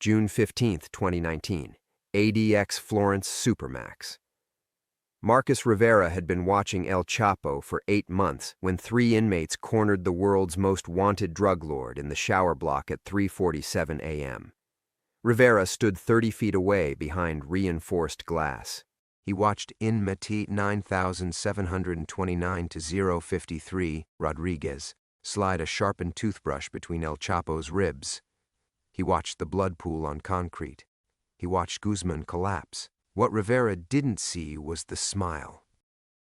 June 15, 2019. ADX Florence Supermax. Marcus Rivera had been watching El Chapo for 8 months when 3 inmates cornered the world's most wanted drug lord in the shower block at 3:47 a.m. Rivera stood 30 feet away behind reinforced glass. He watched Inmate 9729-053 Rodriguez slide a sharpened toothbrush between El Chapo's ribs. He watched the blood pool on concrete. He watched Guzman collapse. What Rivera didn't see was the smile.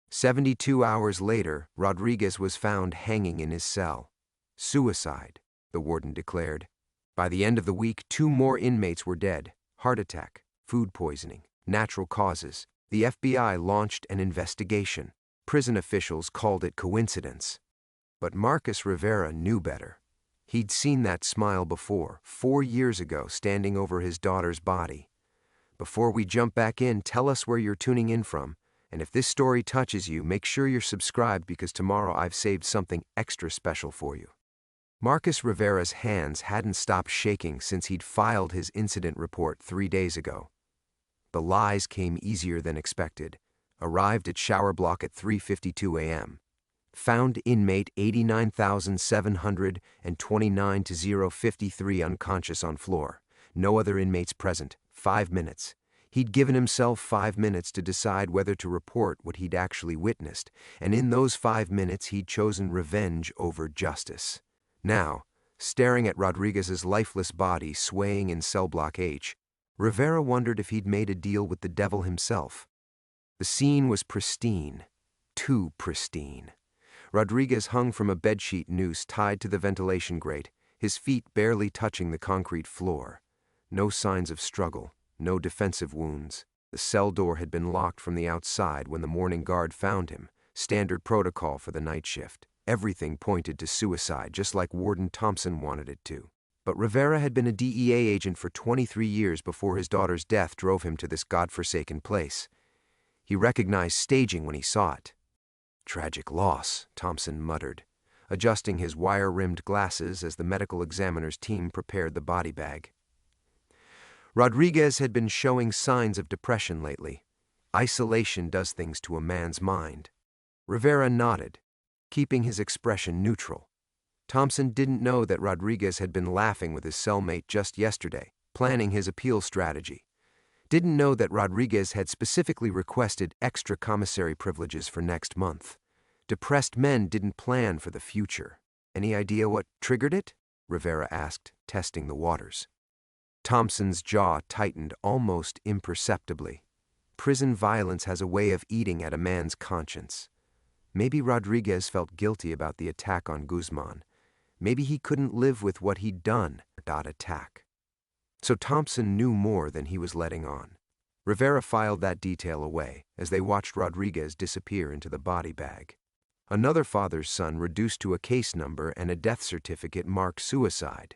72 hours later, Rodriguez was found hanging in his cell. Suicide, the warden declared. By the end of the week, 2 more inmates were dead. Heart attack, food poisoning, natural causes. The FBI launched an investigation. Prison officials called it coincidence. But Marcus Rivera knew better. He'd seen that smile before, 4 years ago, standing over his daughter's body. Before we jump back in, tell us where you're tuning in from. And if this story touches you, make sure you're subscribed because tomorrow I've saved something extra special for you. Marcus Rivera's hands hadn't stopped shaking since he'd filed his incident report 3 days ago. The lies came easier than expected. Arrived at shower block at 3:52 a.m. Found inmate 89,729-053 unconscious on floor. No other inmates present. 5 minutes. He'd given himself 5 minutes to decide whether to report what he'd actually witnessed, and in those 5 minutes he'd chosen revenge over justice. Now, staring at Rodriguez's lifeless body swaying in cell block H, Rivera wondered if he'd made a deal with the devil himself. The scene was pristine. Too pristine. Rodriguez hung from a bedsheet noose tied to the ventilation grate, his feet barely touching the concrete floor. No signs of struggle, no defensive wounds. The cell door had been locked from the outside when the morning guard found him, standard protocol for the night shift. Everything pointed to suicide, just like Warden Thompson wanted it to. But Rivera had been a DEA agent for 23 years before his daughter's death drove him to this godforsaken place. He recognized staging when he saw it. "Tragic loss," Thompson muttered, adjusting his wire-rimmed glasses as the medical examiner's team prepared the body bag. Rodriguez had been showing signs of depression lately. Isolation does things to a man's mind. Rivera nodded, keeping his expression neutral. Thompson didn't know that Rodriguez had been laughing with his cellmate just yesterday, planning his appeal strategy. Didn't know that Rodriguez had specifically requested extra commissary privileges for next month. Depressed men didn't plan for the future. Any idea what triggered it? Rivera asked, testing the waters. Thompson's jaw tightened almost imperceptibly. Prison violence has a way of eating at a man's conscience. Maybe Rodriguez felt guilty about the attack on Guzman. Maybe he couldn't live with what he'd done. Attack. So Thompson knew more than he was letting on. Rivera filed that detail away as they watched Rodriguez disappear into the body bag. Another father's son reduced to a case number and a death certificate marked suicide.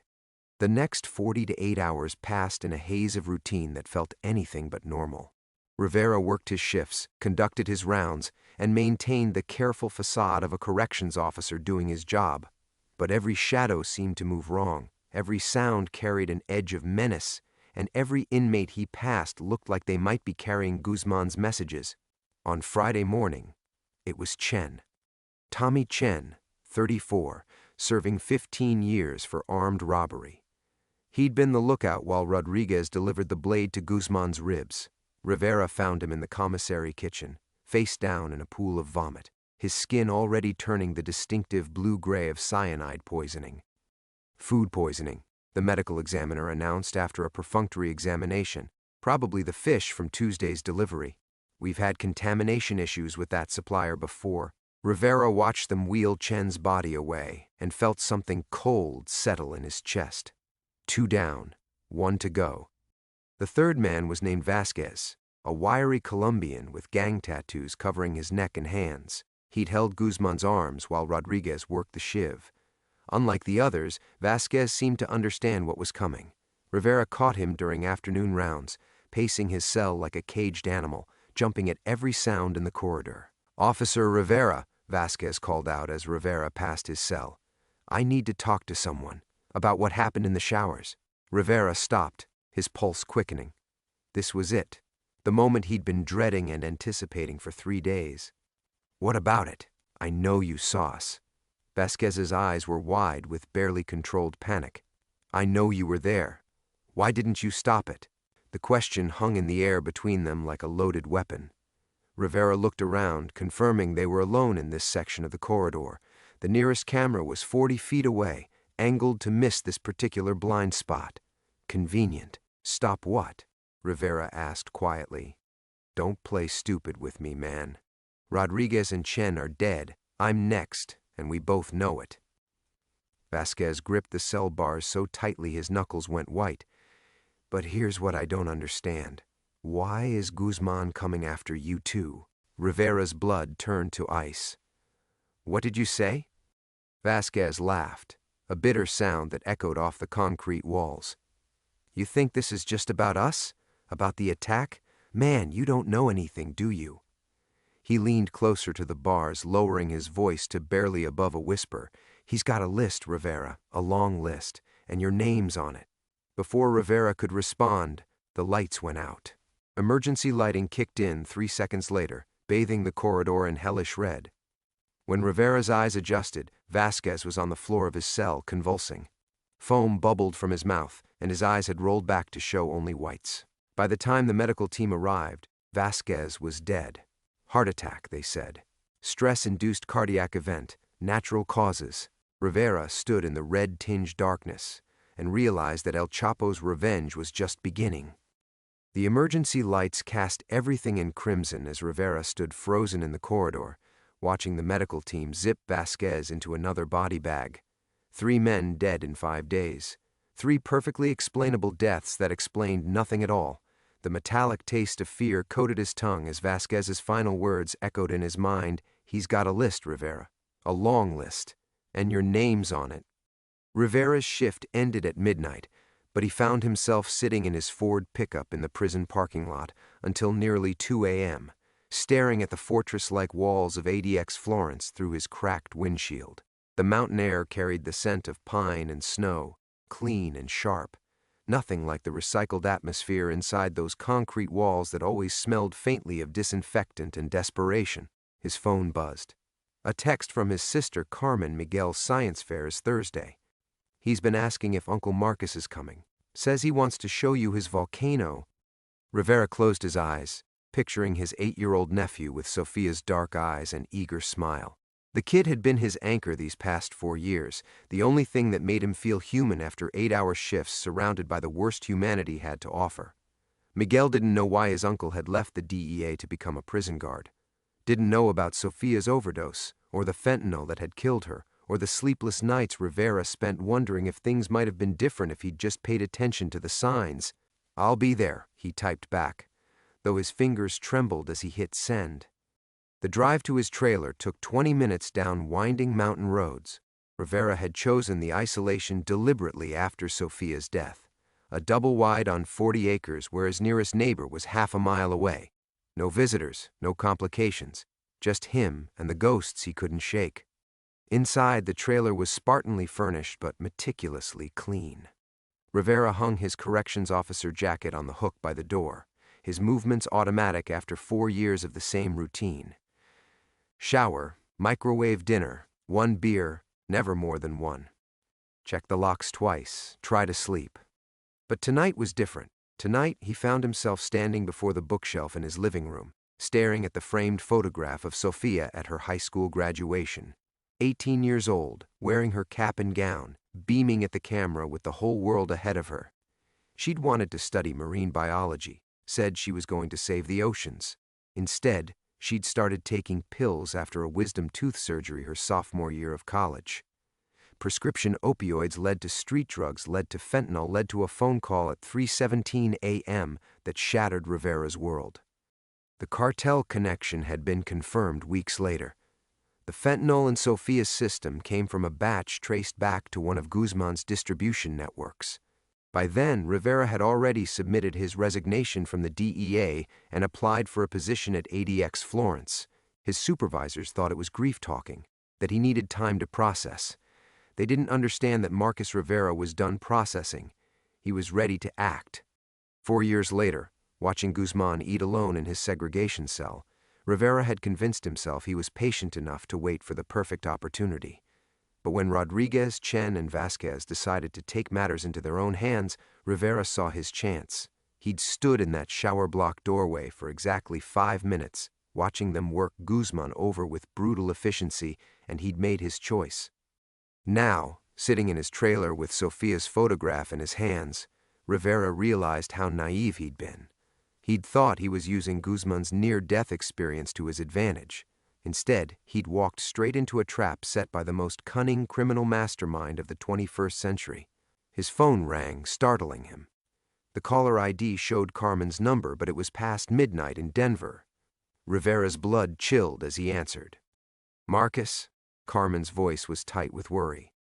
The next 48 hours passed in a haze of routine that felt anything but normal. Rivera worked his shifts, conducted his rounds, and maintained the careful facade of a corrections officer doing his job. But every shadow seemed to move wrong. Every sound carried an edge of menace, and every inmate he passed looked like they might be carrying Guzman's messages. On Friday morning, it was Chen. Tommy Chen, 34, serving 15 years for armed robbery. He'd been the lookout while Rodriguez delivered the blade to Guzman's ribs. Rivera found him in the commissary kitchen, face down in a pool of vomit, his skin already turning the distinctive blue-gray of cyanide poisoning. Food poisoning, the medical examiner announced after a perfunctory examination, probably the fish from Tuesday's delivery. We've had contamination issues with that supplier before. Rivera watched them wheel Chen's body away and felt something cold settle in his chest. 2 down, 1 to go. The third man was named Vasquez, a wiry Colombian with gang tattoos covering his neck and hands. He'd held Guzman's arms while Rodriguez worked the shiv. Unlike the others, Vasquez seemed to understand what was coming. Rivera caught him during afternoon rounds, pacing his cell like a caged animal, jumping at every sound in the corridor. "Officer Rivera," Vasquez called out as Rivera passed his cell. "I need to talk to someone about what happened in the showers." Rivera stopped, his pulse quickening. This was it, the moment he'd been dreading and anticipating for 3 days. "What about it? I know you saw us." Vasquez's eyes were wide with barely controlled panic. "I know you were there. Why didn't you stop it?" The question hung in the air between them like a loaded weapon. Rivera looked around, confirming they were alone in this section of the corridor. The nearest camera was 40 feet away, angled to miss this particular blind spot. Convenient. "Stop what?" Rivera asked quietly. "Don't play stupid with me, man. Rodriguez and Chen are dead. I'm next, and we both know it." Vasquez gripped the cell bars so tightly his knuckles went white. "But here's what I don't understand. Why is Guzman coming after you too?" Rivera's blood turned to ice. "What did you say?" Vasquez laughed, a bitter sound that echoed off the concrete walls. "You think this is just about us? About the attack? Man, you don't know anything, do you?" He leaned closer to the bars, lowering his voice to barely above a whisper. "He's got a list, Rivera, a long list, and your name's on it." Before Rivera could respond, the lights went out. Emergency lighting kicked in 3 seconds later, bathing the corridor in hellish red. When Rivera's eyes adjusted, Vasquez was on the floor of his cell, convulsing. Foam bubbled from his mouth, and his eyes had rolled back to show only whites. By the time the medical team arrived, Vasquez was dead. Heart attack, they said. Stress-induced cardiac event, natural causes. Rivera stood in the red-tinged darkness and realized that El Chapo's revenge was just beginning. The emergency lights cast everything in crimson as Rivera stood frozen in the corridor, watching the medical team zip Vasquez into another body bag. 3 men dead in 5 days. 3 perfectly explainable deaths that explained nothing at all. The metallic taste of fear coated his tongue as Vasquez's final words echoed in his mind. "He's got a list, Rivera. A long list. And your name's on it." Rivera's shift ended at midnight, but he found himself sitting in his Ford pickup in the prison parking lot until nearly 2 a.m., staring at the fortress-like walls of ADX Florence through his cracked windshield. The mountain air carried the scent of pine and snow, clean and sharp. Nothing like the recycled atmosphere inside those concrete walls that always smelled faintly of disinfectant and desperation. His phone buzzed. A text from his sister Carmen. "Miguel's science fair is Thursday. He's been asking if Uncle Marcus is coming. Says he wants to show you his volcano." Rivera closed his eyes, picturing his 8-year-old nephew with Sophia's dark eyes and eager smile. The kid had been his anchor these past 4 years, the only thing that made him feel human after 8-hour shifts surrounded by the worst humanity had to offer. Miguel didn't know why his uncle had left the DEA to become a prison guard. Didn't know about Sophia's overdose, or the fentanyl that had killed her, or the sleepless nights Rivera spent wondering if things might have been different if he'd just paid attention to the signs. "I'll be there," he typed back, though his fingers trembled as he hit send. The drive to his trailer took 20 minutes down winding mountain roads. Rivera had chosen the isolation deliberately after Sophia's death. A double wide on 40 acres where his nearest neighbor was half a mile away. No visitors, no complications, just him and the ghosts he couldn't shake. Inside, the trailer was spartanly furnished but meticulously clean. Rivera hung his corrections officer jacket on the hook by the door, his movements automatic after 4 years of the same routine. Shower, microwave dinner, 1 beer, never more than 1. Check the locks twice, try to sleep. But tonight was different. Tonight, he found himself standing before the bookshelf in his living room, staring at the framed photograph of Sophia at her high school graduation. 18 years old, wearing her cap and gown, beaming at the camera with the whole world ahead of her. She'd wanted to study marine biology, said she was going to save the oceans. Instead, she'd started taking pills after a wisdom tooth surgery her sophomore year of college. Prescription opioids led to street drugs, led to fentanyl, led to a phone call at 3:17 a.m. that shattered Rivera's world. The cartel connection had been confirmed weeks later. The fentanyl in Sophia's system came from a batch traced back to one of Guzman's distribution networks. By then, Rivera had already submitted his resignation from the DEA and applied for a position at ADX Florence. His supervisors thought it was grief-talking, that he needed time to process. They didn't understand that Marcus Rivera was done processing. He was ready to act. 4 years later, watching Guzman eat alone in his segregation cell, Rivera had convinced himself he was patient enough to wait for the perfect opportunity. But when Rodriguez, Chen, and Vasquez decided to take matters into their own hands, Rivera saw his chance. He'd stood in that shower block doorway for exactly 5 minutes, watching them work Guzman over with brutal efficiency, and he'd made his choice. Now, sitting in his trailer with Sofia's photograph in his hands, Rivera realized how naive he'd been. He'd thought he was using Guzman's near-death experience to his advantage. Instead, he'd walked straight into a trap set by the most cunning criminal mastermind of the 21st century. His phone rang, startling him. The caller ID showed Carmen's number, but it was past midnight in Denver. Rivera's blood chilled as he answered. "Marcus?" Carmen's voice was tight with worry.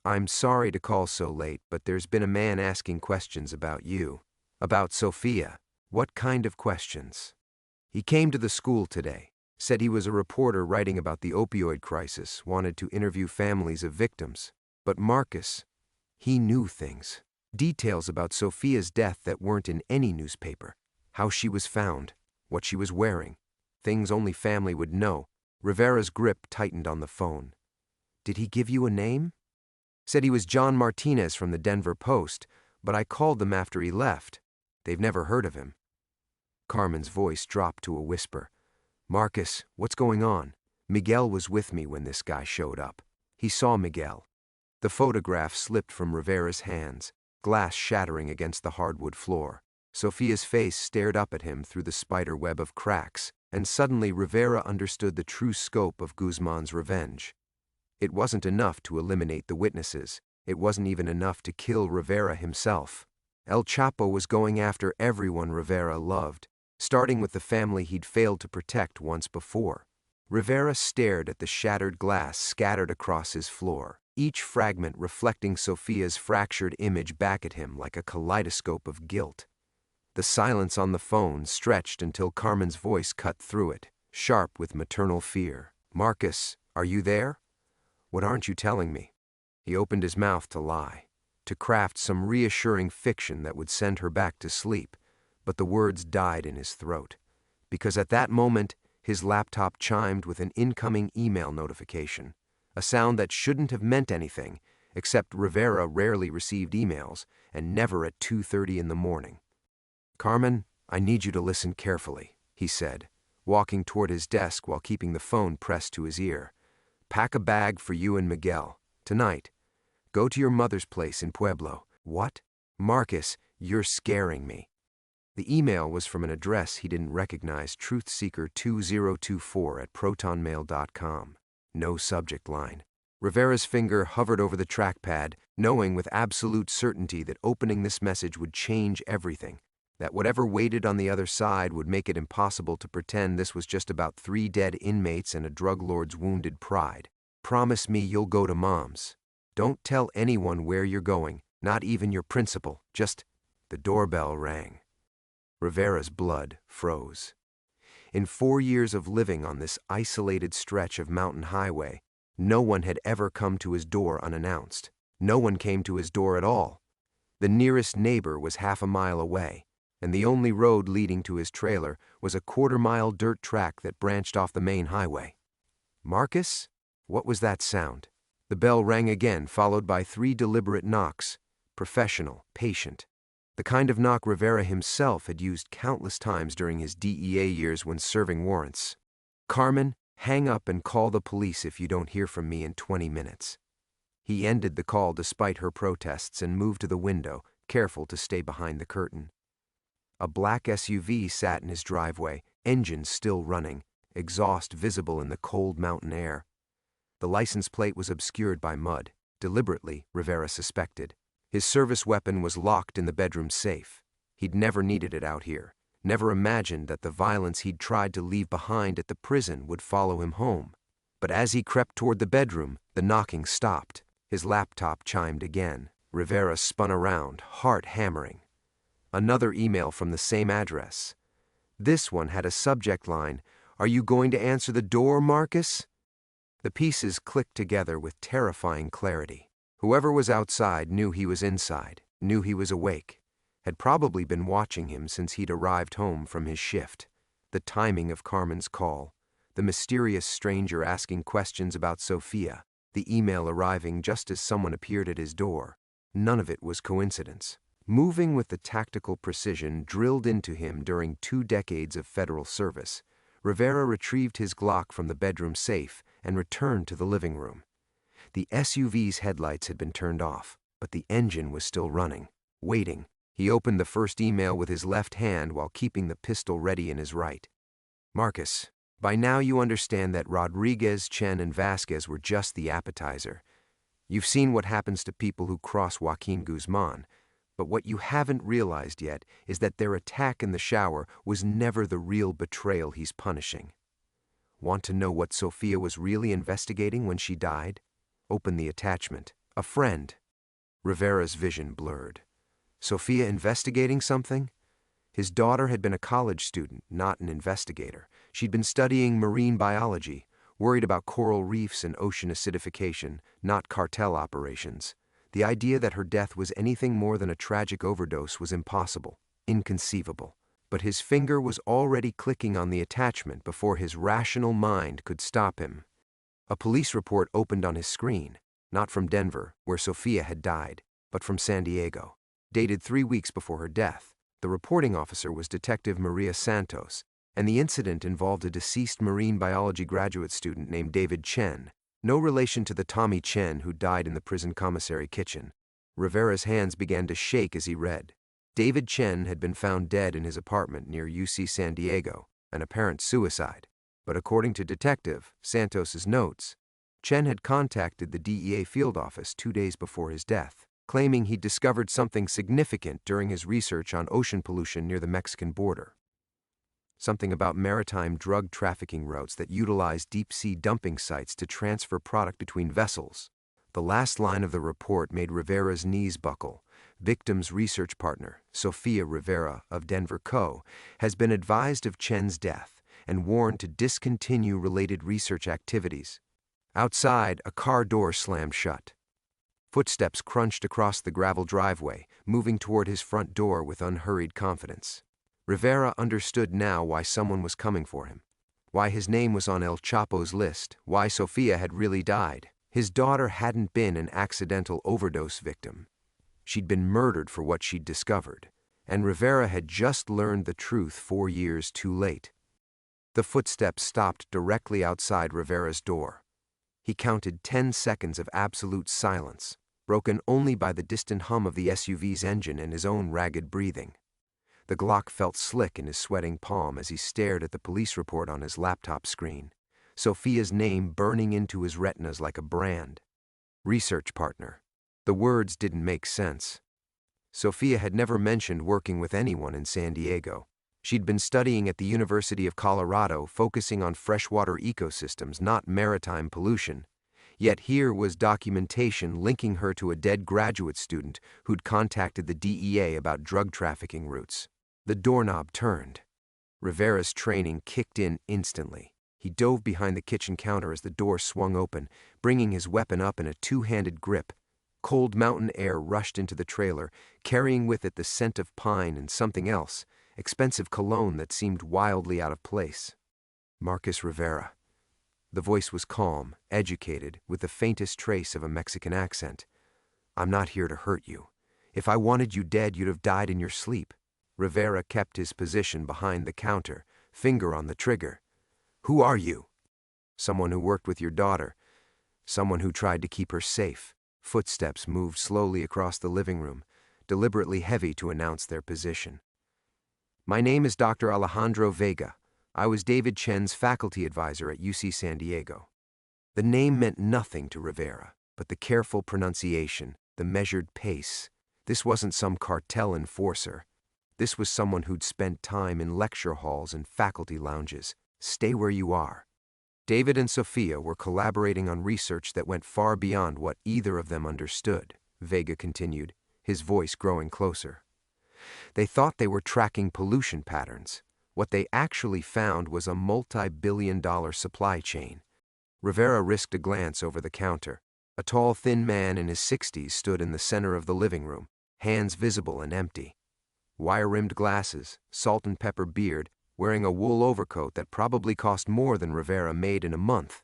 "I'm sorry to call so late, but there's been a man asking questions about you. About Sofia." "What kind of questions?" "He came to the school today. Said he was a reporter writing about the opioid crisis, wanted to interview families of victims. But Marcus, he knew things. Details about Sofia's death that weren't in any newspaper. How she was found, what she was wearing. Things only family would know." Rivera's grip tightened on the phone. "Did he give you a name?" "Said he was John Martinez from the Denver Post, but I called them after he left. They've never heard of him." Carmen's voice dropped to a whisper. "Marcus, what's going on? Miguel was with me when this guy showed up. He saw Miguel." The photograph slipped from Rivera's hands, glass shattering against the hardwood floor. Sofia's face stared up at him through the spider web of cracks, and suddenly Rivera understood the true scope of Guzman's revenge. It wasn't enough to eliminate the witnesses. It wasn't even enough to kill Rivera himself. El Chapo was going after everyone Rivera loved, starting with the family he'd failed to protect once before. Rivera stared at the shattered glass scattered across his floor, each fragment reflecting Sofia's fractured image back at him like a kaleidoscope of guilt. The silence on the phone stretched until Carmen's voice cut through it, sharp with maternal fear. "Marcus, are you there? What aren't you telling me?" He opened his mouth to lie, to craft some reassuring fiction that would send her back to sleep, but the words died in his throat, because at that moment his laptop chimed with an incoming email notification, a sound that shouldn't have meant anything, except Rivera rarely received emails, and never at 2:30 in the morning. "Carmen, I need you to listen carefully," he said, walking toward his desk while keeping the phone pressed to his ear. "Pack a bag for you and Miguel. Tonight. Go to your mother's place in Pueblo." "What?" "Marcus, you're scaring me." The email was from an address he didn't recognize, truthseeker2024@protonmail.com. No subject line. Rivera's finger hovered over the trackpad, knowing with absolute certainty that opening this message would change everything, that whatever waited on the other side would make it impossible to pretend this was just about 3 dead inmates and a drug lord's wounded pride. "Promise me you'll go to Mom's. Don't tell anyone where you're going, not even your principal, just..." The doorbell rang. Rivera's blood froze. In 4 years of living on this isolated stretch of mountain highway, no one had ever come to his door unannounced. No one came to his door at all. The nearest neighbor was half a mile away, and the only road leading to his trailer was a 1/4-mile dirt track that branched off the main highway. "Marcus?" What was that sound? The bell rang again, followed by 3 deliberate knocks, professional, patient. The kind of knock Rivera himself had used countless times during his DEA years when serving warrants. "Carmen, hang up and call the police if you don't hear from me in 20 minutes. He ended the call despite her protests and moved to the window, careful to stay behind the curtain. A black SUV sat in his driveway, engines still running, exhaust visible in the cold mountain air. The license plate was obscured by mud, deliberately, Rivera suspected. His service weapon was locked in the bedroom safe. He'd never needed it out here, never imagined that the violence he'd tried to leave behind at the prison would follow him home. But as he crept toward the bedroom, the knocking stopped. His laptop chimed again. Rivera spun around, heart hammering. Another email from the same address. This one had a subject line, "Are you going to answer the door, Marcus?" The pieces clicked together with terrifying clarity. Whoever was outside knew he was inside, knew he was awake. had probably been watching him since he'd arrived home from his shift. The timing of Carmen's call, the mysterious stranger asking questions about Sophia, the email arriving just as someone appeared at his door. None of it was coincidence. Moving with the tactical precision drilled into him during 2 decades of federal service, Rivera retrieved his Glock from the bedroom safe and returned to the living room. The SUV's headlights had been turned off, but the engine was still running, waiting. He opened the first email with his left hand while keeping the pistol ready in his right. Marcus, by now you understand that Rodriguez, Chen, and Vasquez were just the appetizer. You've seen what happens to people who cross Joaquin Guzman, but what you haven't realized yet is that their attack in the shower was never the real betrayal he's punishing. Want to know what Sophia was really investigating when she died? Open the attachment. A friend. Rivera's vision blurred. Sophia investigating something? His daughter had been a college student, not an investigator. She'd been studying marine biology, worried about coral reefs and ocean acidification, not cartel operations. The idea that her death was anything more than a tragic overdose was impossible, inconceivable. But his finger was already clicking on the attachment before his rational mind could stop him. A police report opened on his screen, not from Denver, where Sophia had died, but from San Diego. Dated 3 weeks before her death, the reporting officer was Detective Maria Santos, and the incident involved a deceased marine biology graduate student named David Chen, no relation to the Tommy Chen who died in the prison commissary kitchen. Rivera's hands began to shake as he read. David Chen had been found dead in his apartment near UC San Diego, an apparent suicide. But according to Detective Santos's notes, Chen had contacted the DEA field office 2 days before his death, claiming he'd discovered something significant during his research on ocean pollution near the Mexican border. Something about maritime drug trafficking routes that utilize deep-sea dumping sites to transfer product between vessels. The last line of the report made Rivera's knees buckle. Victim's research partner, Sophia Rivera of Denver Co., has been advised of Chen's death and warned to discontinue related research activities. Outside, a car door slammed shut. Footsteps crunched across the gravel driveway, moving toward his front door with unhurried confidence. Rivera understood now why someone was coming for him, why his name was on El Chapo's list, why Sophia had really died. His daughter hadn't been an accidental overdose victim. She'd been murdered for what she'd discovered, and Rivera had just learned the truth 4 years too late. The footsteps stopped directly outside Rivera's door. He counted 10 seconds of absolute silence, broken only by the distant hum of the SUV's engine and his own ragged breathing. The Glock felt slick in his sweating palm as he stared at the police report on his laptop screen, Sophia's name burning into his retinas like a brand. Research partner. The words didn't make sense. Sophia had never mentioned working with anyone in San Diego. She'd been studying at the University of Colorado, focusing on freshwater ecosystems, not maritime pollution. Yet here was documentation linking her to a dead graduate student who'd contacted the DEA about drug trafficking routes. The doorknob turned. Rivera's training kicked in instantly. He dove behind the kitchen counter as the door swung open, bringing his weapon up in a 2-handed grip. Cold mountain air rushed into the trailer, carrying with it the scent of pine and something else, expensive cologne that seemed wildly out of place. Marcus Rivera. The voice was calm, educated, with the faintest trace of a Mexican accent. I'm not here to hurt you. If I wanted you dead, you'd have died in your sleep. Rivera kept his position behind the counter, finger on the trigger. Who are you? Someone who worked with your daughter. Someone who tried to keep her safe. Footsteps moved slowly across the living room, deliberately heavy to announce their position. My name is Dr. Alejandro Vega. I was David Chen's faculty advisor at UC San Diego. The name meant nothing to Rivera, but the careful pronunciation, the measured pace. This wasn't some cartel enforcer. This was someone who'd spent time in lecture halls and faculty lounges. Stay where you are. David and Sophia were collaborating on research that went far beyond what either of them understood, Vega continued, his voice growing closer. They thought they were tracking pollution patterns. What they actually found was a multi-billion-dollar supply chain. Rivera risked a glance over the counter. A tall, thin man in his 60s stood in the center of the living room, hands visible and empty. Wire-rimmed glasses, salt and pepper beard, wearing a wool overcoat that probably cost more than Rivera made in a month.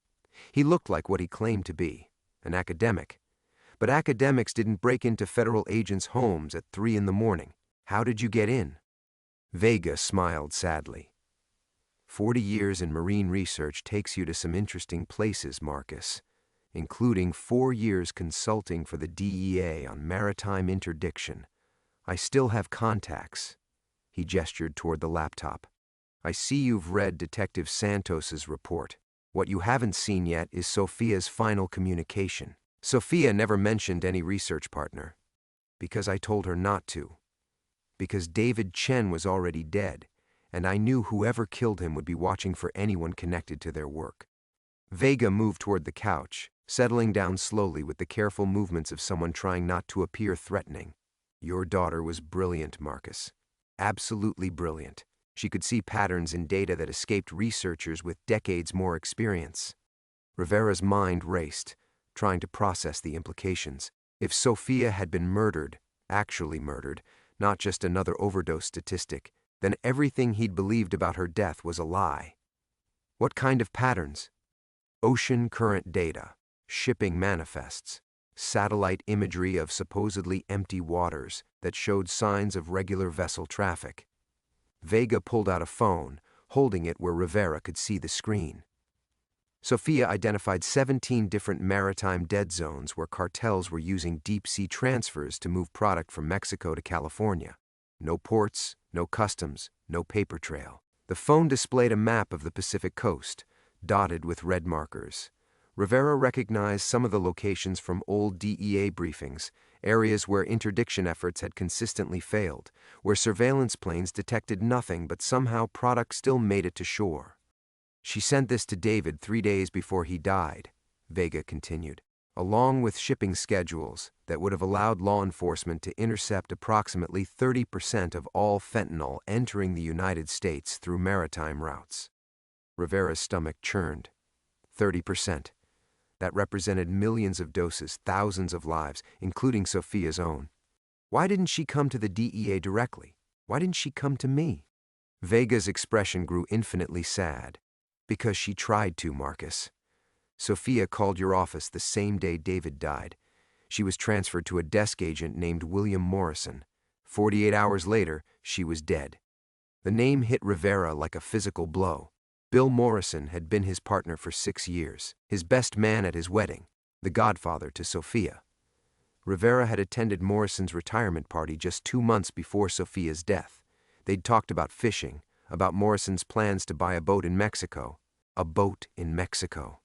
He looked like what he claimed to be, an academic. But academics didn't break into federal agents' homes at 3 in the morning. How did you get in? Vega smiled sadly. 40 years in marine research takes you to some interesting places, Marcus, including 4 years consulting for the DEA on maritime interdiction. I still have contacts. He gestured toward the laptop. I see you've read Detective Santos's report. What you haven't seen yet is Sophia's final communication. Sophia never mentioned any research partner. Because I told her not to. Because David Chen was already dead, and I knew whoever killed him would be watching for anyone connected to their work. Vega moved toward the couch, settling down slowly with the careful movements of someone trying not to appear threatening. Your daughter was brilliant, Marcus. Absolutely brilliant. She could see patterns in data that escaped researchers with decades more experience. Rivera's mind raced, trying to process the implications. If Sophia had been murdered, actually murdered, not just another overdose statistic, then everything he'd believed about her death was a lie. What kind of patterns? Ocean current data, shipping manifests, satellite imagery of supposedly empty waters that showed signs of regular vessel traffic. Vega pulled out a phone, holding it where Rivera could see the screen. Sophia identified 17 different maritime dead zones where cartels were using deep-sea transfers to move product from Mexico to California. No ports, no customs, no paper trail. The phone displayed a map of the Pacific coast, dotted with red markers. Rivera recognized some of the locations from old DEA briefings, areas where interdiction efforts had consistently failed, where surveillance planes detected nothing but somehow product still made it to shore. She sent this to David 3 days before he died, Vega continued, along with shipping schedules that would have allowed law enforcement to intercept approximately 30% of all fentanyl entering the United States through maritime routes. Rivera's stomach churned. 30%. That represented millions of doses, thousands of lives, including Sophia's own. Why didn't she come to the DEA directly? Why didn't she come to me? Vega's expression grew infinitely sad. Because she tried to, Marcus. Sophia called your office the same day David died. She was transferred to a desk agent named William Morrison. 48 hours later, she was dead. The name hit Rivera like a physical blow. Bill Morrison had been his partner for 6 years, his best man at his wedding, the godfather to Sophia. Rivera had attended Morrison's retirement party just 2 months before Sophia's death. They'd talked about fishing, about Morrison's plans to buy a boat in Mexico. A boat in Mexico.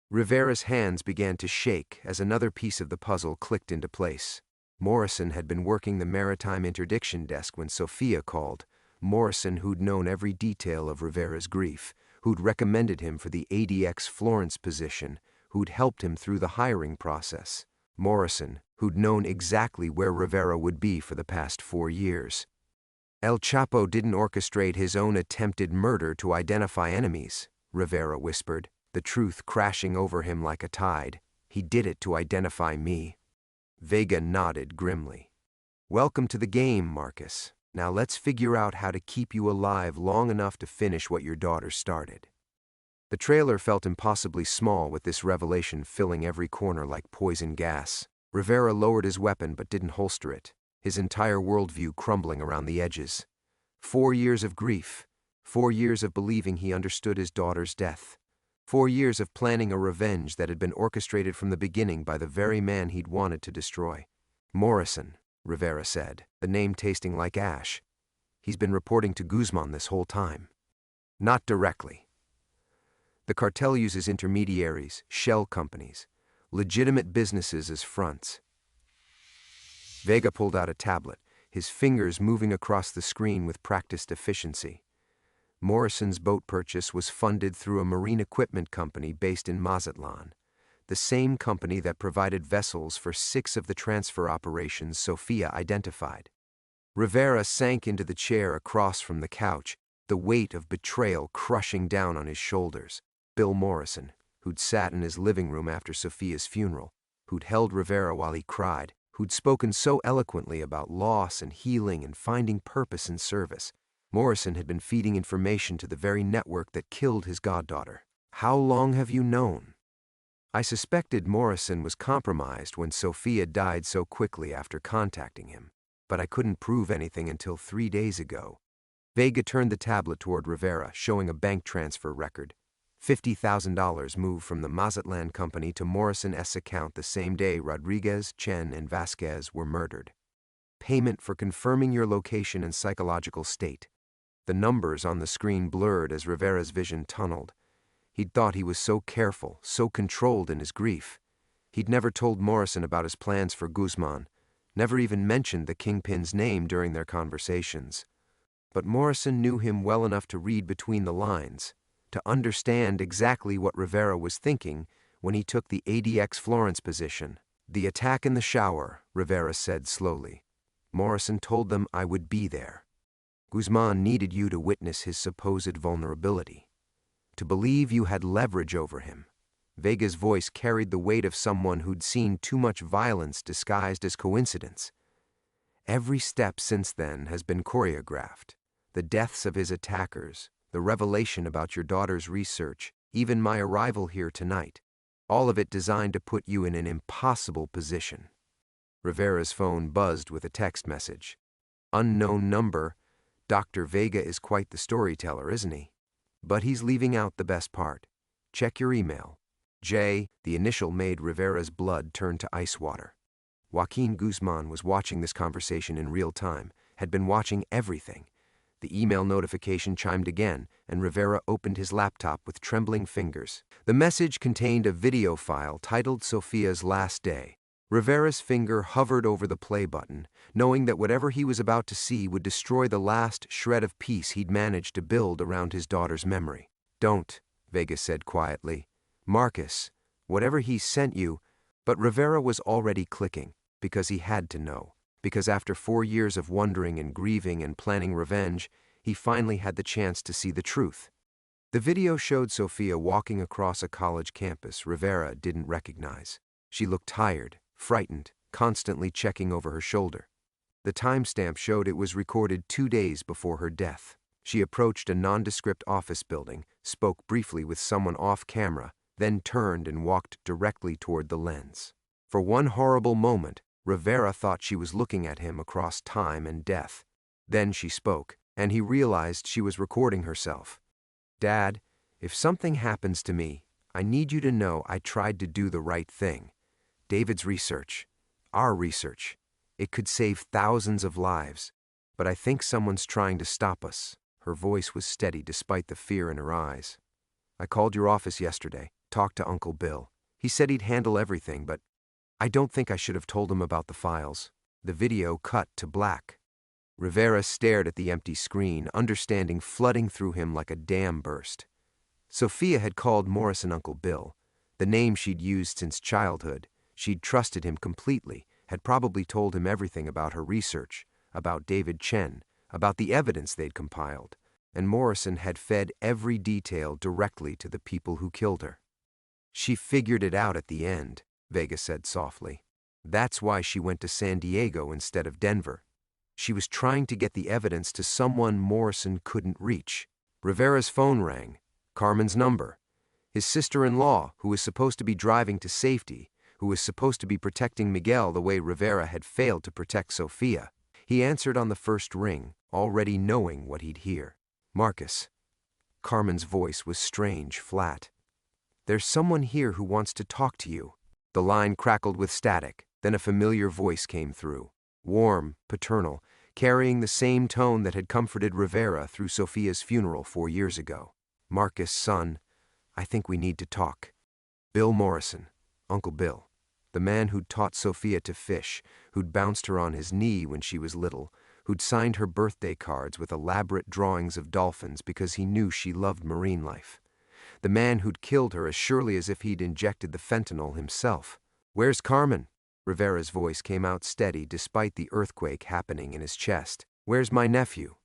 Rivera's hands began to shake as another piece of the puzzle clicked into place. Morrison had been working the maritime interdiction desk when Sophia called. Morrison, who'd known every detail of Rivera's grief, who'd recommended him for the ADX Florence position, who'd helped him through the hiring process. Morrison, who'd known exactly where Rivera would be for the past 4 years. El Chapo didn't orchestrate his own attempted murder to identify enemies, Rivera whispered, the truth crashing over him like a tide. He did it to identify me. Vega nodded grimly. Welcome to the game, Marcus. Now let's figure out how to keep you alive long enough to finish what your daughter started. The trailer felt impossibly small with this revelation filling every corner like poison gas. Rivera lowered his weapon but didn't holster it, his entire worldview crumbling around the edges. 4 years of grief. 4 years of believing he understood his daughter's death. 4 years of planning a revenge that had been orchestrated from the beginning by the very man he'd wanted to destroy. Morrison, Rivera said, the name tasting like ash. He's been reporting to Guzman this whole time. Not directly. The cartel uses intermediaries, shell companies, legitimate businesses as fronts. Vega pulled out a tablet, his fingers moving across the screen with practiced efficiency. Morrison's boat purchase was funded through a marine equipment company based in Mazatlan, the same company that provided vessels for 6 of the transfer operations Sophia identified. Rivera sank into the chair across from the couch, the weight of betrayal crushing down on his shoulders. Bill Morrison, who'd sat in his living room after Sophia's funeral, who'd held Rivera while he cried, who'd spoken so eloquently about loss and healing and finding purpose in service. Morrison had been feeding information to the very network that killed his goddaughter. How long have you known? I suspected Morrison was compromised when Sophia died so quickly after contacting him, but I couldn't prove anything until 3 days ago. Vega turned the tablet toward Rivera, showing a bank transfer record. $50,000 moved from the Mazatlan company to Morrison S. account the same day Rodriguez, Chen, and Vasquez were murdered. Payment for confirming your location and psychological state. The numbers on the screen blurred as Rivera's vision tunneled. He'd thought he was so careful, so controlled in his grief. He'd never told Morrison about his plans for Guzman, never even mentioned the kingpin's name during their conversations. But Morrison knew him well enough to read between the lines, to understand exactly what Rivera was thinking when he took the ADX Florence position. The attack in the shower, Rivera said slowly. Morrison told them I would be there. Guzman needed you to witness his supposed vulnerability, to believe you had leverage over him. Vega's voice carried the weight of someone who'd seen too much violence disguised as coincidence. Every step since then has been choreographed. The deaths of his attackers, the revelation about your daughter's research, even my arrival here tonight. All of it designed to put you in an impossible position. Rivera's phone buzzed with a text message. Unknown number. Dr. Vega is quite the storyteller, isn't he? But he's leaving out the best part. Check your email. J, the initial made Rivera's blood turn to ice water. Joaquin Guzman was watching this conversation in real time, had been watching everything. The email notification chimed again, and Rivera opened his laptop with trembling fingers. The message contained a video file titled Sophia's Last Day. Rivera's finger hovered over the play button, knowing that whatever he was about to see would destroy the last shred of peace he'd managed to build around his daughter's memory. Don't, Vega said quietly. Marcus, whatever he sent you. But Rivera was already clicking, because he had to know. Because after 4 years of wondering and grieving and planning revenge, he finally had the chance to see the truth. The video showed Sophia walking across a college campus Rivera didn't recognize. She looked tired, frightened, constantly checking over her shoulder. The timestamp showed it was recorded 2 days before her death. She approached a nondescript office building, spoke briefly with someone off camera, then turned and walked directly toward the lens. For one horrible moment, Rivera thought she was looking at him across time and death. Then she spoke, and he realized she was recording herself. Dad, if something happens to me, I need you to know I tried to do the right thing. David's research, our research, it could save thousands of lives, but I think someone's trying to stop us. Her voice was steady despite the fear in her eyes. I called your office yesterday, talked to Uncle Bill. He said he'd handle everything, but I don't think I should have told him about the files. The video cut to black. Rivera stared at the empty screen, understanding flooding through him like a dam burst. Sophia had called Morrison Uncle Bill, the name she'd used since childhood. She'd trusted him completely, had probably told him everything about her research, about David Chen, about the evidence they'd compiled, and Morrison had fed every detail directly to the people who killed her. She figured it out at the end, Vega said softly. That's why she went to San Diego instead of Denver. She was trying to get the evidence to someone Morrison couldn't reach. Rivera's phone rang. Carmen's number. His sister-in-law, who was supposed to be driving to safety, who was supposed to be protecting Miguel the way Rivera had failed to protect Sophia. He answered on the first ring, already knowing what he'd hear. Marcus. Carmen's voice was strange, flat. There's someone here who wants to talk to you. The line crackled with static, then a familiar voice came through. Warm, paternal, carrying the same tone that had comforted Rivera through Sophia's funeral 4 years ago. Marcus, son, I think we need to talk. Bill Morrison, Uncle Bill, the man who'd taught Sophia to fish, who'd bounced her on his knee when she was little, who'd signed her birthday cards with elaborate drawings of dolphins because he knew she loved marine life. The man who'd killed her as surely as if he'd injected the fentanyl himself. Where's Carmen? Rivera's voice came out steady despite the earthquake happening in his chest. Where's my nephew?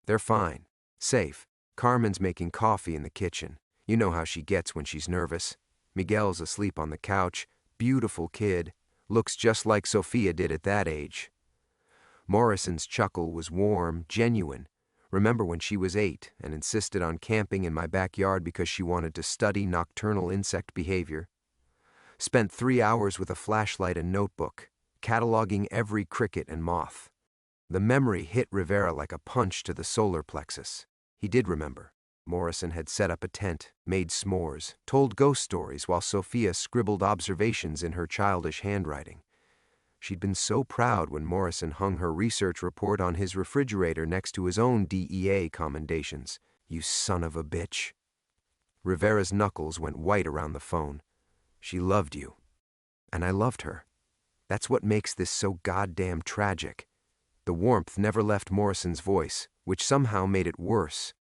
They're fine. Safe. Carmen's making coffee in the kitchen. You know how she gets when she's nervous. Miguel's asleep on the couch. Beautiful kid. Looks just like Sophia did at that age. Morrison's chuckle was warm, genuine. Remember when she was 8 and insisted on camping in my backyard because she wanted to study nocturnal insect behavior? Spent 3 hours with a flashlight and notebook, cataloging every cricket and moth. The memory hit Rivera like a punch to the solar plexus. He did remember. Morrison had set up a tent, made s'mores, told ghost stories while Sophia scribbled observations in her childish handwriting. She'd been so proud when Morrison hung her research report on his refrigerator next to his own DEA commendations. You son of a bitch. Rivera's knuckles went white around the phone. She loved you. And I loved her. That's what makes this so goddamn tragic. The warmth never left Morrison's voice, which somehow made it worse.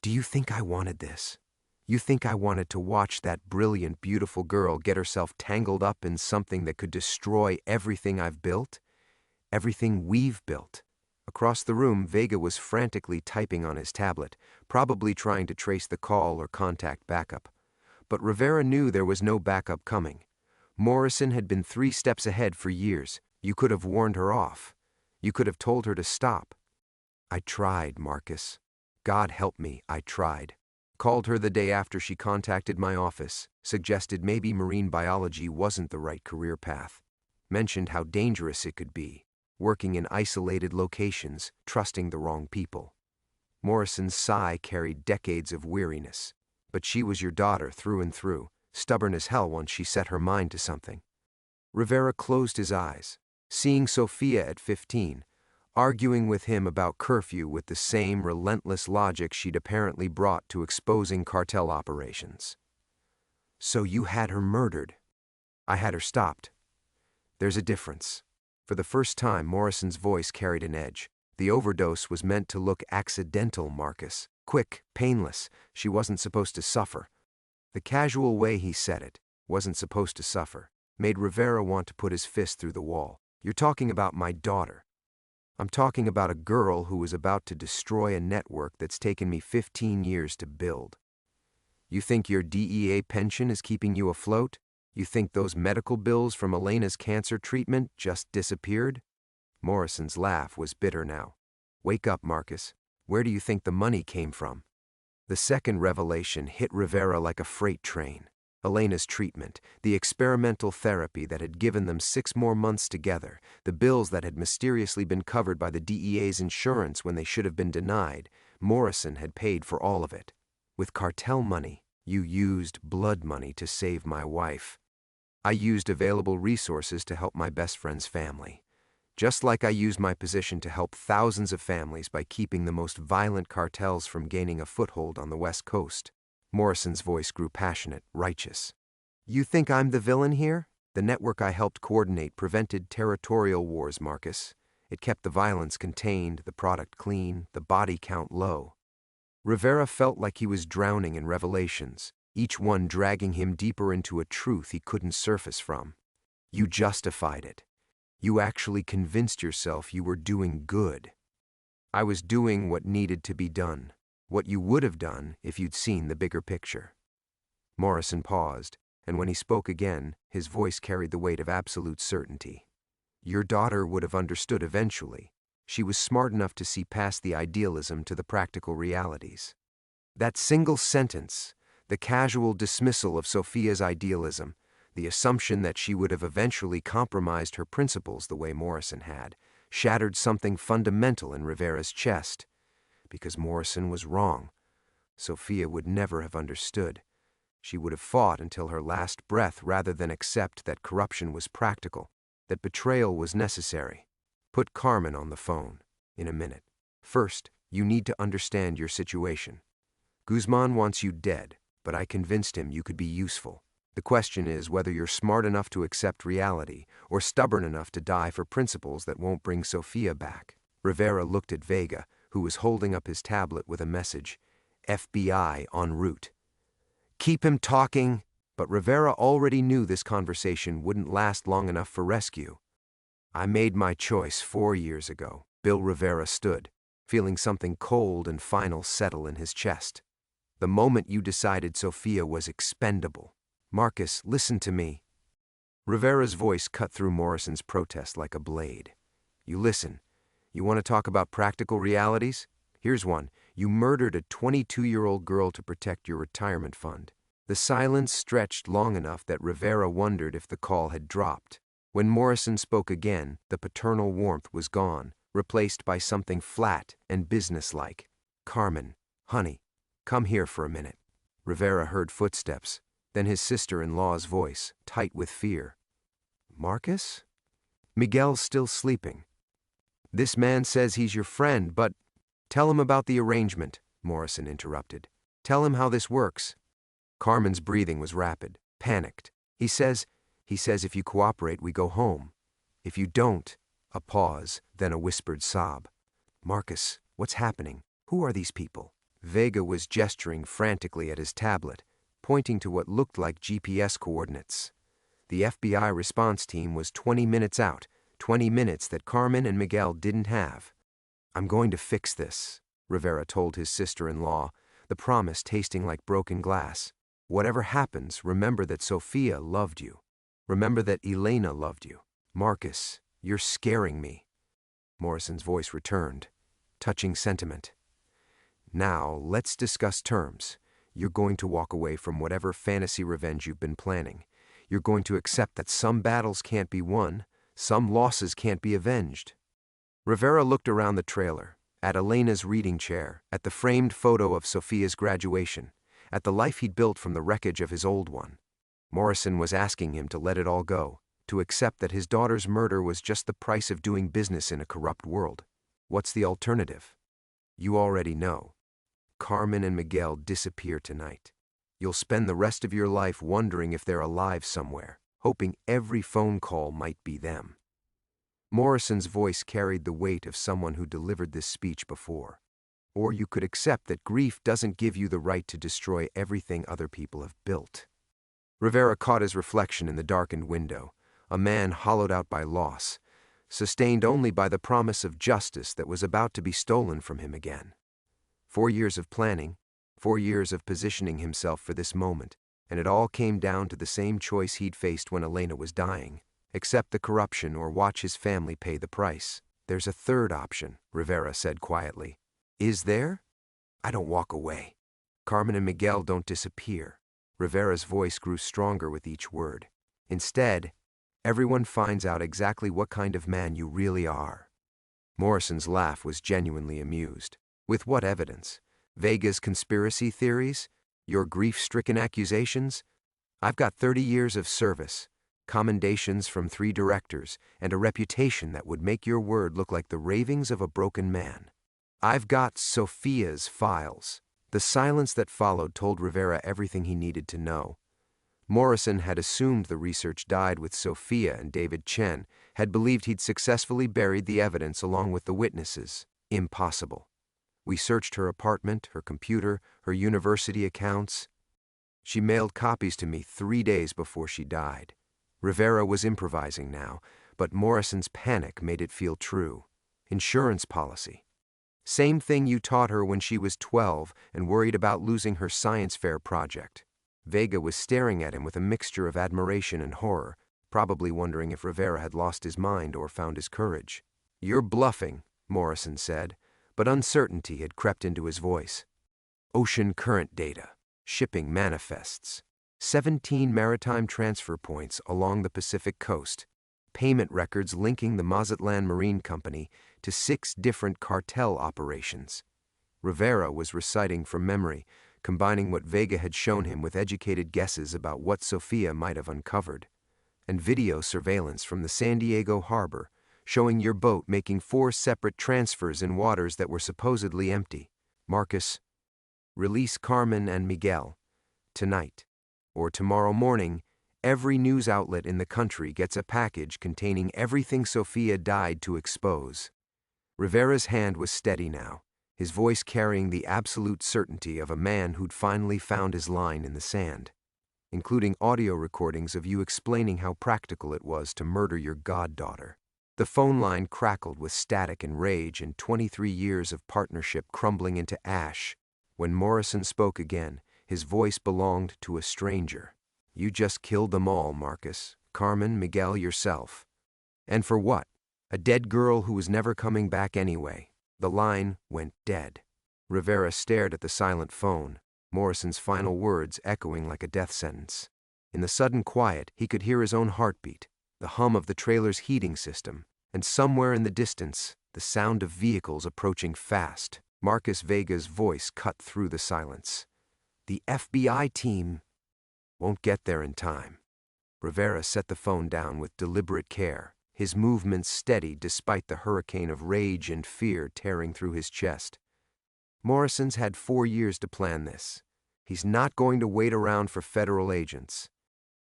Do you think I wanted this? You think I wanted to watch that brilliant, beautiful girl get herself tangled up in something that could destroy everything I've built? Everything we've built? Across the room, Vega was frantically typing on his tablet, probably trying to trace the call or contact backup. But Rivera knew there was no backup coming. Morrison had been 3 steps ahead for years. You could have warned her off. You could have told her to stop. I tried, Marcus. God help me, I tried. Called her the day after she contacted my office, suggested maybe marine biology wasn't the right career path. Mentioned how dangerous it could be, working in isolated locations, trusting the wrong people. Morrison's sigh carried decades of weariness. But she was your daughter through and through, stubborn as hell once she set her mind to something. Rivera closed his eyes, seeing Sophia at 15, arguing with him about curfew with the same relentless logic she'd apparently brought to exposing cartel operations. So you had her murdered. I had her stopped. There's a difference. For the first time, Morrison's voice carried an edge. The overdose was meant to look accidental, Marcus. Quick, painless. She wasn't supposed to suffer. The casual way he said it, wasn't supposed to suffer, made Rivera want to put his fist through the wall. You're talking about my daughter. I'm talking about a girl who was about to destroy a network that's taken me 15 years to build. You think your DEA pension is keeping you afloat? You think those medical bills from Elena's cancer treatment just disappeared? Morrison's laugh was bitter now. Wake up, Marcus. Where do you think the money came from? The second revelation hit Rivera like a freight train. Elena's treatment, the experimental therapy that had given them 6 more months together, the bills that had mysteriously been covered by the DEA's insurance when they should have been denied, Morrison had paid for all of it. With cartel money, you used blood money to save my wife. I used available resources to help my best friend's family. Just like I used my position to help thousands of families by keeping the most violent cartels from gaining a foothold on the West Coast. Morrison's voice grew passionate, righteous. You think I'm the villain here? The network I helped coordinate prevented territorial wars, Marcus. It kept the violence contained, the product clean, the body count low. Rivera felt like he was drowning in revelations, each one dragging him deeper into a truth he couldn't surface from. You justified it. You actually convinced yourself you were doing good. I was doing what needed to be done. What you would have done if you'd seen the bigger picture. Morrison paused, and when he spoke again, his voice carried the weight of absolute certainty. Your daughter would have understood eventually. She was smart enough to see past the idealism to the practical realities. That single sentence, the casual dismissal of Sophia's idealism, the assumption that she would have eventually compromised her principles the way Morrison had, shattered something fundamental in Rivera's chest. Because Morrison was wrong. Sophia would never have understood. She would have fought until her last breath rather than accept that corruption was practical, that betrayal was necessary. Put Carmen on the phone, in a minute. First, you need to understand your situation. Guzman wants you dead, but I convinced him you could be useful. The question is whether you're smart enough to accept reality or stubborn enough to die for principles that won't bring Sophia back. Rivera looked at Vega, who was holding up his tablet with a message, FBI en route. Keep him talking, but Rivera already knew this conversation wouldn't last long enough for rescue. I made my choice 4 years ago. Bill Rivera stood, feeling something cold and final settle in his chest. The moment you decided Sophia was expendable. Marcus, listen to me. Rivera's voice cut through Morrison's protest like a blade. You listen. You want to talk about practical realities? Here's one. You murdered a 22-year-old girl to protect your retirement fund. The silence stretched long enough that Rivera wondered if the call had dropped. When Morrison spoke again, the paternal warmth was gone, replaced by something flat and businesslike. Carmen, honey, come here for a minute. Rivera heard footsteps, then his sister-in-law's voice, tight with fear. Marcus? Miguel's still sleeping. This man says he's your friend, but… Tell him about the arrangement, Morrison interrupted. Tell him how this works. Carmen's breathing was rapid, panicked. He says if you cooperate, we go home. If you don't… A pause, then a whispered sob. Marcus, what's happening? Who are these people? Vega was gesturing frantically at his tablet, pointing to what looked like GPS coordinates. The FBI response team was 20 minutes out, 20 minutes that Carmen and Miguel didn't have. I'm going to fix this, Rivera told his sister-in-law, the promise tasting like broken glass. Whatever happens, remember that Sofia loved you. Remember that Elena loved you. Marcus, you're scaring me. Morrison's voice returned, touching sentiment. Now, let's discuss terms. You're going to walk away from whatever fantasy revenge you've been planning. You're going to accept that some battles can't be won, some losses can't be avenged. Rivera looked around the trailer, at Elena's reading chair, at the framed photo of Sofia's graduation, at the life he'd built from the wreckage of his old one. Morrison was asking him to let it all go, to accept that his daughter's murder was just the price of doing business in a corrupt world. What's the alternative? You already know. Carmen and Miguel disappear tonight. You'll spend the rest of your life wondering if they're alive somewhere, hoping every phone call might be them. Morrison's voice carried the weight of someone who delivered this speech before. Or you could accept that grief doesn't give you the right to destroy everything other people have built. Rivera caught his reflection in the darkened window, a man hollowed out by loss, sustained only by the promise of justice that was about to be stolen from him again. 4 years of planning, 4 years of positioning himself for this moment, and it all came down to the same choice he'd faced when Elena was dying. Accept the corruption or watch his family pay the price. There's a third option, Rivera said quietly. Is there? I don't walk away. Carmen and Miguel don't disappear. Rivera's voice grew stronger with each word. Instead, everyone finds out exactly what kind of man you really are. Morrison's laugh was genuinely amused. With what evidence? Vega's conspiracy theories? Your grief-stricken accusations? I've got 30 years of service, commendations from 3 directors, and a reputation that would make your word look like the ravings of a broken man. I've got Sofia's files. The silence that followed told Rivera everything he needed to know. Morrison had assumed the research died with Sofia and David Chen, had believed he'd successfully buried the evidence along with the witnesses. Impossible. We searched her apartment, her computer, her university accounts. She mailed copies to me 3 days before she died. Rivera was improvising now, but Morrison's panic made it feel true. Insurance policy. Same thing you taught her when she was 12 and worried about losing her science fair project. Vega was staring at him with a mixture of admiration and horror, probably wondering if Rivera had lost his mind or found his courage. You're bluffing, Morrison said, but uncertainty had crept into his voice. Ocean current data, shipping manifests, 17 maritime transfer points along the Pacific coast, payment records linking the Mazatlan Marine Company to 6 different cartel operations. Rivera was reciting from memory, combining what Vega had shown him with educated guesses about what Sofia might have uncovered, and video surveillance from the San Diego harbor, showing your boat making 4 separate transfers in waters that were supposedly empty. Marcus, release Carmen and Miguel. Tonight, or tomorrow morning, every news outlet in the country gets a package containing everything Sofia died to expose. Rivera's hand was steady now, his voice carrying the absolute certainty of a man who'd finally found his line in the sand, including audio recordings of you explaining how practical it was to murder your goddaughter. The phone line crackled with static and rage, and 23 years of partnership crumbling into ash. When Morrison spoke again, his voice belonged to a stranger. You just killed them all, Marcus. Carmen, Miguel, yourself. And for what? A dead girl who was never coming back anyway. The line went dead. Rivera stared at the silent phone, Morrison's final words echoing like a death sentence. In the sudden quiet, he could hear his own heartbeat, the hum of the trailer's heating system, and somewhere in the distance, the sound of vehicles approaching fast. Marcus Vega's voice cut through the silence. The FBI team won't get there in time. Rivera set the phone down with deliberate care, his movements steady despite the hurricane of rage and fear tearing through his chest. Morrison's had 4 years to plan this. He's not going to wait around for federal agents.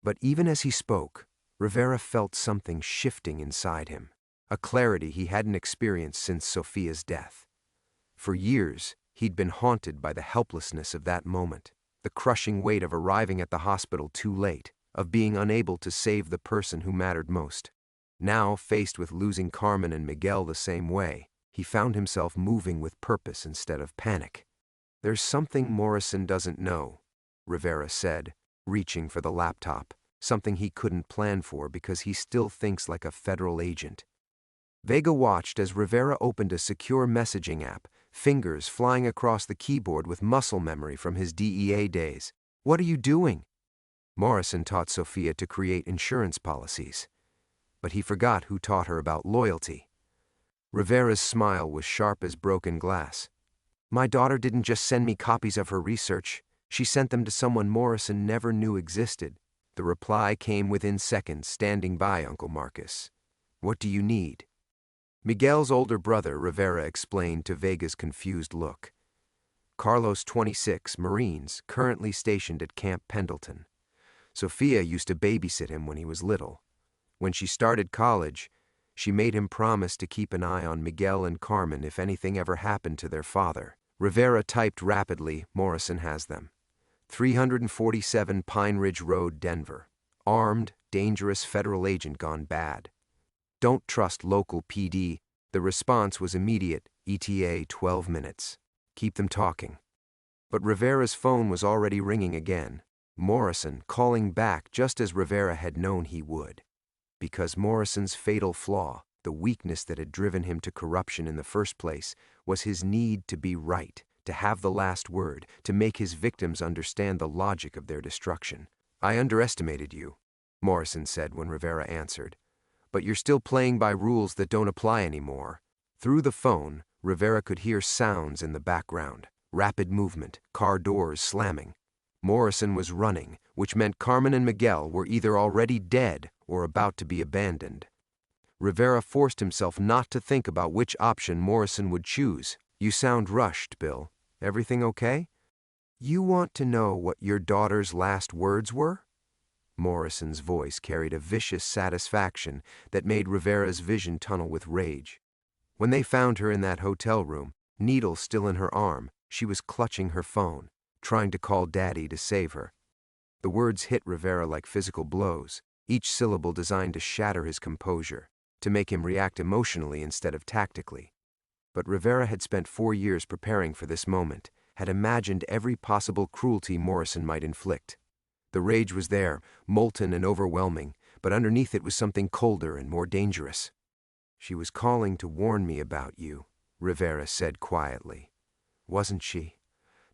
But even as he spoke, Rivera felt something shifting inside him, a clarity he hadn't experienced since Sophia's death. For years, he'd been haunted by the helplessness of that moment, the crushing weight of arriving at the hospital too late, of being unable to save the person who mattered most. Now, faced with losing Carmen and Miguel the same way, he found himself moving with purpose instead of panic. "There's something Morrison doesn't know," Rivera said, reaching for the laptop, something he couldn't plan for because he still thinks like a federal agent. Vega watched as Rivera opened a secure messaging app, fingers flying across the keyboard with muscle memory from his DEA days. "What are you doing?" Morrison taught Sophia to create insurance policies. But he forgot who taught her about loyalty. Rivera's smile was sharp as broken glass. "My daughter didn't just send me copies of her research. She sent them to someone Morrison never knew existed." The reply came within seconds, standing by Uncle Marcus. "What do you need?" Miguel's older brother, Rivera explained to Vega's confused look. "Carlos, 26, Marines, currently stationed at Camp Pendleton. Sophia used to babysit him when he was little. When she started college, she made him promise to keep an eye on Miguel and Carmen if anything ever happened to their father." Rivera typed rapidly. "Morrison has them. 347 Pine Ridge Road, Denver. Armed, dangerous federal agent gone bad. Don't trust local PD." The response was immediate. ETA 12 minutes. "Keep them talking." But Rivera's phone was already ringing again. Morrison calling back just as Rivera had known he would. Because Morrison's fatal flaw, the weakness that had driven him to corruption in the first place, was his need to be right, to have the last word, to make his victims understand the logic of their destruction. "I underestimated you," Morrison said when Rivera answered. "But you're still playing by rules that don't apply anymore." Through the phone, Rivera could hear sounds in the background, rapid movement, car doors slamming. Morrison was running, which meant Carmen and Miguel were either already dead or about to be abandoned. Rivera forced himself not to think about which option Morrison would choose. "You sound rushed, Bill. Everything okay? You want to know what your daughter's last words were?" Morrison's voice carried a vicious satisfaction that made Rivera's vision tunnel with rage. When they found her in that hotel room, needle still in her arm, she was clutching her phone, trying to call Daddy to save her. The words hit Rivera like physical blows, each syllable designed to shatter his composure, to make him react emotionally instead of tactically. But Rivera had spent 4 years preparing for this moment, had imagined every possible cruelty Morrison might inflict. The rage was there, molten and overwhelming, but underneath it was something colder and more dangerous. "She was calling to warn me about you," Rivera said quietly. "Wasn't she?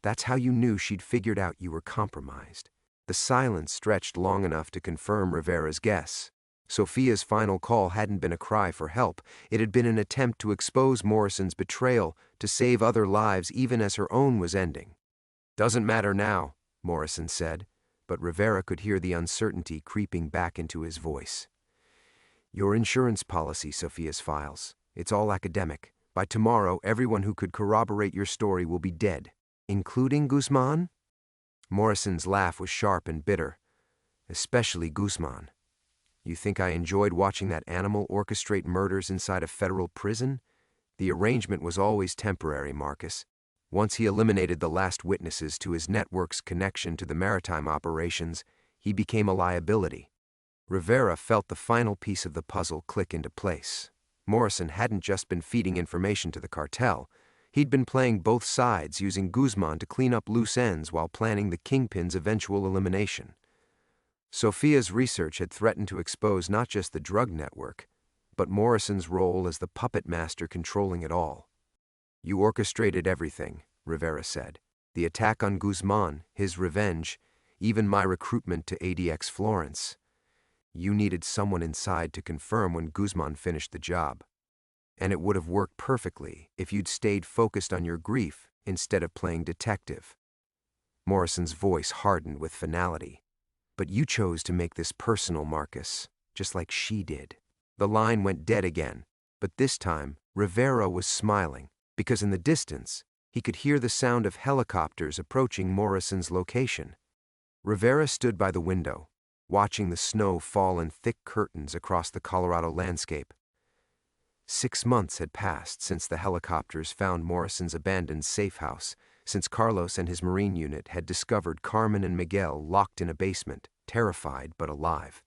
That's how you knew she'd figured out you were compromised." The silence stretched long enough to confirm Rivera's guess. Sophia's final call hadn't been a cry for help. It had been an attempt to expose Morrison's betrayal, to save other lives even as her own was ending. "Doesn't matter now," Morrison said, but Rivera could hear the uncertainty creeping back into his voice. "Your insurance policy, Sophia's files. It's all academic. By tomorrow, everyone who could corroborate your story will be dead." "Including Guzman?" Morrison's laugh was sharp and bitter. "Especially Guzman. You think I enjoyed watching that animal orchestrate murders inside a federal prison? The arrangement was always temporary, Marcus. Once he eliminated the last witnesses to his network's connection to the maritime operations, he became a liability." Rivera felt the final piece of the puzzle click into place. Morrison hadn't just been feeding information to the cartel. He'd been playing both sides, using Guzman to clean up loose ends while planning the Kingpin's eventual elimination. Sophia's research had threatened to expose not just the drug network, but Morrison's role as the puppet master controlling it all. "You orchestrated everything," Rivera said. "The attack on Guzman, his revenge, even my recruitment to ADX Florence. You needed someone inside to confirm when Guzman finished the job. And it would have worked perfectly if you'd stayed focused on your grief instead of playing detective." Morrison's voice hardened with finality. "But you chose to make this personal, Marcus, just like she did." The line went dead again, but this time Rivera was smiling, because in the distance he could hear the sound of helicopters approaching Morrison's location. Rivera stood by the window, watching the snow fall in thick curtains across the Colorado landscape. 6 months had passed since the helicopters found Morrison's abandoned safe house, since Carlos and his Marine unit had discovered Carmen and Miguel locked in a basement, terrified but alive.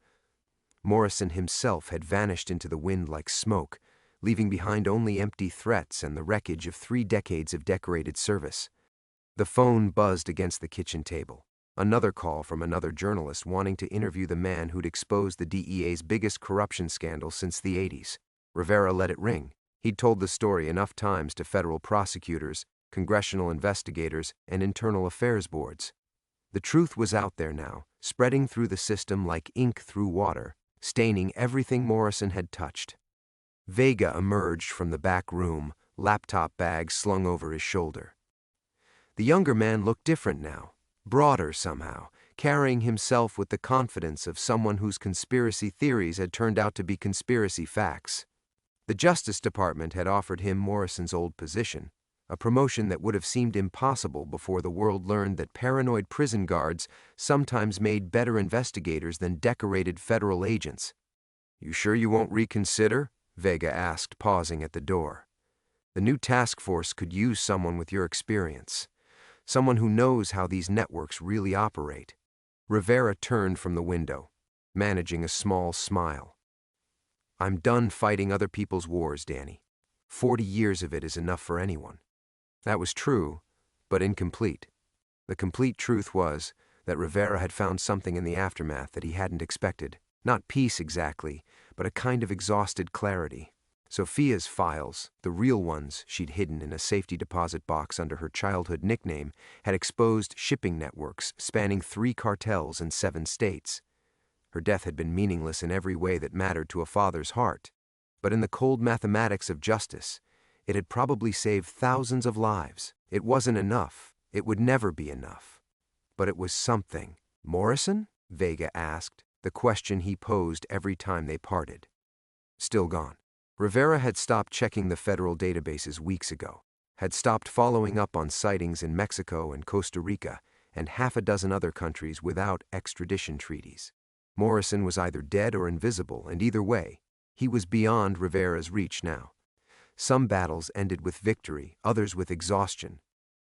Morrison himself had vanished into the wind like smoke, leaving behind only empty threats and the wreckage of 3 decades of decorated service. The phone buzzed against the kitchen table. Another call from another journalist wanting to interview the man who'd exposed the DEA's biggest corruption scandal since the 80s. Rivera let it ring. He'd told the story enough times to federal prosecutors, congressional investigators, and internal affairs boards. The truth was out there now, spreading through the system like ink through water, staining everything Morrison had touched. Vega emerged from the back room, laptop bag slung over his shoulder. The younger man looked different now, broader somehow, carrying himself with the confidence of someone whose conspiracy theories had turned out to be conspiracy facts. The Justice Department had offered him Morrison's old position, a promotion that would have seemed impossible before the world learned that paranoid prison guards sometimes made better investigators than decorated federal agents. "You sure you won't reconsider?" Vega asked, pausing at the door. "The new task force could use someone with your experience, someone who knows how these networks really operate." Rivera turned from the window, managing a small smile. "I'm done fighting other people's wars, Danny. 40 years of it is enough for anyone." That was true, but incomplete. The complete truth was that Rivera had found something in the aftermath that he hadn't expected. Not peace exactly, but a kind of exhausted clarity. Sophia's files, the real ones she'd hidden in a safety deposit box under her childhood nickname, had exposed shipping networks spanning 3 cartels in 7 states. Her death had been meaningless in every way that mattered to a father's heart, but in the cold mathematics of justice, it had probably saved thousands of lives. It wasn't enough. It would never be enough. But it was something. "Morrison?" Vega asked, the question he posed every time they parted. Still gone. Rivera had stopped checking the federal databases weeks ago, had stopped following up on sightings in Mexico and Costa Rica and half a dozen other countries without extradition treaties. Morrison was either dead or invisible, and either way, he was beyond Rivera's reach now. Some battles ended with victory, others with exhaustion.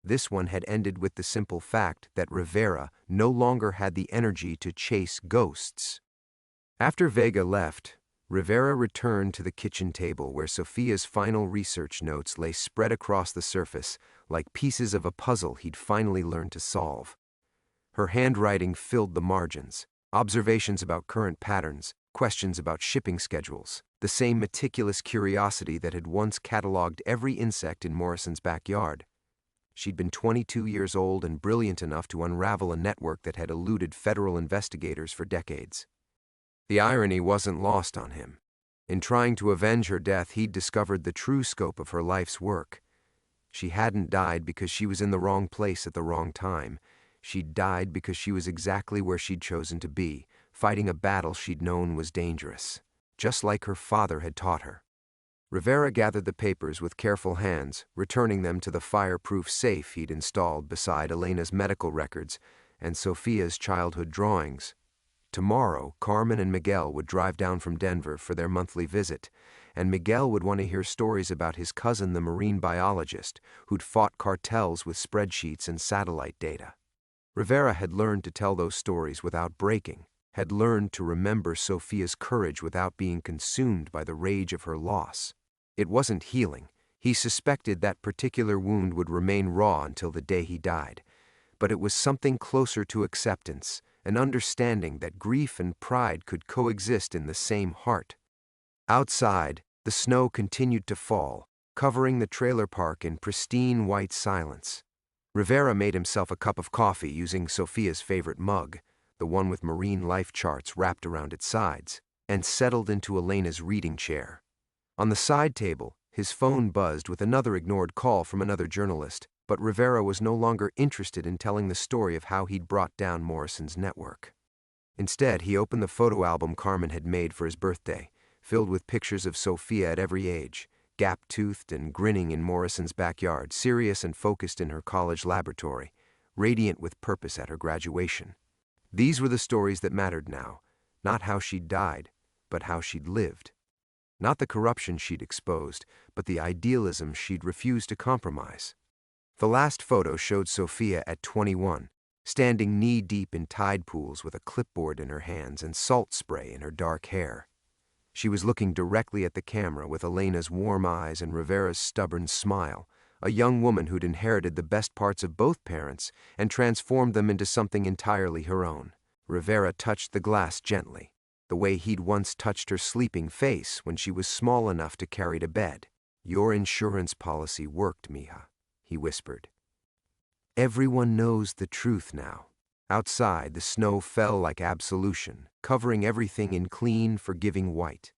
This one had ended with the simple fact that Rivera no longer had the energy to chase ghosts. After Vega left, Rivera returned to the kitchen table where Sophia's final research notes lay spread across the surface like pieces of a puzzle he'd finally learned to solve. Her handwriting filled the margins, observations about current patterns, questions about shipping schedules, the same meticulous curiosity that had once cataloged every insect in Morrison's backyard. She'd been 22 years old and brilliant enough to unravel a network that had eluded federal investigators for decades. The irony wasn't lost on him. In trying to avenge her death, he'd discovered the true scope of her life's work. She hadn't died because she was in the wrong place at the wrong time. She'd died because she was exactly where she'd chosen to be, fighting a battle she'd known was dangerous, just like her father had taught her. Rivera gathered the papers with careful hands, returning them to the fireproof safe he'd installed beside Elena's medical records and Sophia's childhood drawings. Tomorrow, Carmen and Miguel would drive down from Denver for their monthly visit, and Miguel would want to hear stories about his cousin, the marine biologist, who'd fought cartels with spreadsheets and satellite data. Rivera had learned to tell those stories without breaking, had learned to remember Sophia's courage without being consumed by the rage of her loss. It wasn't healing. He suspected that particular wound would remain raw until the day he died. But it was something closer to acceptance, an understanding that grief and pride could coexist in the same heart. Outside, the snow continued to fall, covering the trailer park in pristine white silence. Rivera made himself a cup of coffee using Sophia's favorite mug, the one with marine life charts wrapped around its sides, and settled into Elena's reading chair. On the side table, his phone buzzed with another ignored call from another journalist, but Rivera was no longer interested in telling the story of how he'd brought down Morrison's network. Instead, he opened the photo album Carmen had made for his birthday, filled with pictures of Sophia at every age, gap-toothed and grinning in Morrison's backyard, serious and focused in her college laboratory, radiant with purpose at her graduation. These were the stories that mattered now, not how she'd died, but how she'd lived. Not the corruption she'd exposed, but the idealism she'd refused to compromise. The last photo showed Sophia at 21, standing knee-deep in tide pools with a clipboard in her hands and salt spray in her dark hair. She was looking directly at the camera with Elena's warm eyes and Rivera's stubborn smile, a young woman who'd inherited the best parts of both parents and transformed them into something entirely her own. Rivera touched the glass gently, the way he'd once touched her sleeping face when she was small enough to carry to bed. "Your insurance policy worked, Mija," he whispered. Everyone knows the truth now. Outside, the snow fell like absolution, covering everything in clean, forgiving white.